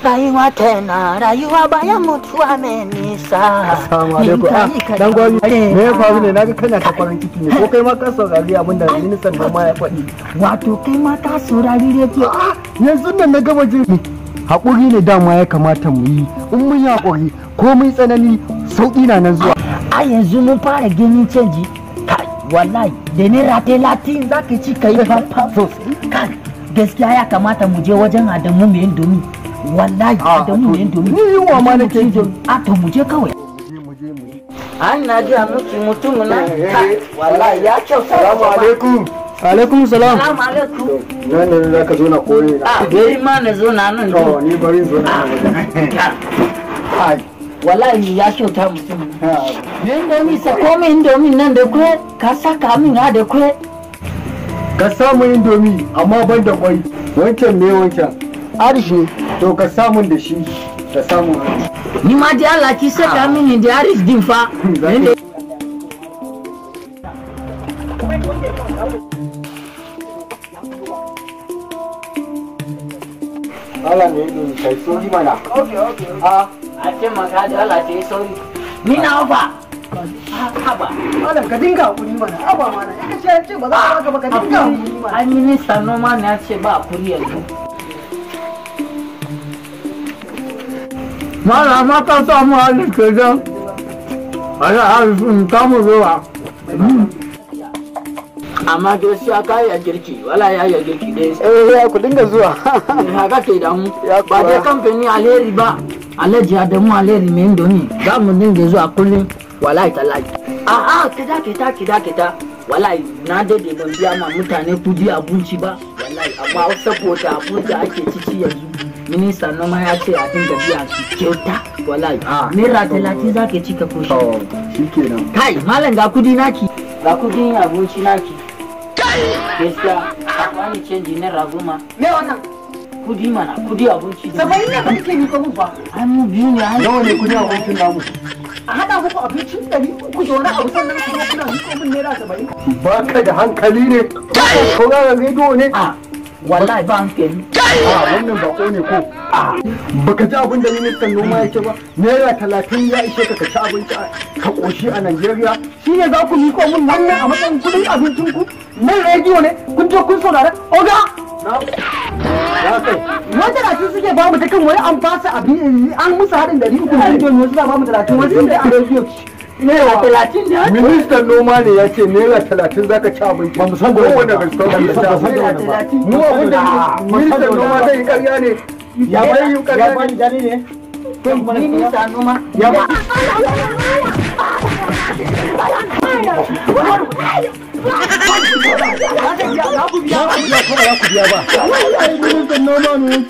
rayuwa tana rayuwa bayan mutuwa mai nisa. Assalamu alaikum. Dan gwani me ya faru ne naga kana ta farin ciki ne ko kai ma ka saurari abin da ministan noma ya faɗi. Wato kai ma ka saurari rediyo. Yanzu nan na gama jin haƙuri ne dama ya kamata mu yi in mun yi haƙuri ko mun tsanani sauƙi na nan zuwa. A yanzu mun fara ganin canji. Wallahi da naira talatin za ka ci ka yi fafa sosai. Gaskiya ya kamata mu je wajen Adamu mai indomi. Wallahi Adamu mai indomi. Ni yiwa ma nake jin. A to mu je kawai. An na ji a mutum na. Wallahi ya kyau. Salamu alaikum. Alaikum salam. Salamu alaikum. Nan ne za ka zo na koyi. Bari ma na zo na nan. To ni bari zo na. Wallahi ya kyauta mutum. Me indomi sa komai indomi nan da kwe ka saka min ha da kwe. Ka samu indomi amma ban da kwai. Wancan ne wancan. Arish ne. To ka samu da shi. Ka samu. Ni ma dai Allah ki saka min da Arish din fa. Allah ne indomi kai so ji mana. A ce maka da Allah ta yi sauri. Ni na fa. Haba. Malam ka dinga hakuri mana. Haba mana. Ya ce ba za ka baka ba ka dinga hakuri mana. Ai minista noma ne ya ce ba hakuri yanzu. Mala ma ka samu halin ke jan. Ala halin kamu zuwa. Amma gaskiya ka yi girki, wala ya yi girki dai. Ya ku dinga zuwa. Haka ke da mu. Ba dai kamfani Alheri ba. Alhaji Adamu Alheri mai indomi. Za mu dinga zuwa kullum. Wallahi tallahi. A'a kita. Wallahi na dade ban biya ma mutane kudi abinci ba. Wallahi amma saboda abun da ake ciki yanzu. Minista noma ya ce a dinga biya su kyauta. Wallahi. Naira 30 za ka ci ka koshi. Shikenan. Kai malam ga kudi naki. Ga kudin abinci naki. Gaskiya a wani canji naira 10. Me wannan? Kudi mana, kudi abinci. Sabai ne ba kike ni ko mun fa. Ai mu biyu ne ai. Nawa ne kudi abincin namu? A hada muku abincin 300 da wani abu sannan kuma kuna ni ko mun naira 70. Ba ka da hankali ne. Ba ka saurara rediyo ne. Wallahi ba hankali. Wannan bako ne ko? Baka ji abin da ministan noma yake ba. Naira 30 ya ishe ka ci abinci ka koshi a Najeriya. Shi ne za ku miko mun wannan a matsayin kudin abincin ku? Nan rediyo ne kun je kun saurara. Oga! Wanda da su suke ba mu ta kan wani an fasa abin an musu haɗin 300 da rediyo wasu za ba mu 30 wasu da a rediyo. Naira 30 da ministan noma ne ya ce naira 30 zaka ci abinci. Ba mu san da wanda restaurant ya ta ba. Mu abin da ministan noma zai yi ƙarya ne. Ya bai yi ƙarya ne. Jani ne. Minista noma. Ya ba. Ya ku biya ba. Ministan noma ne.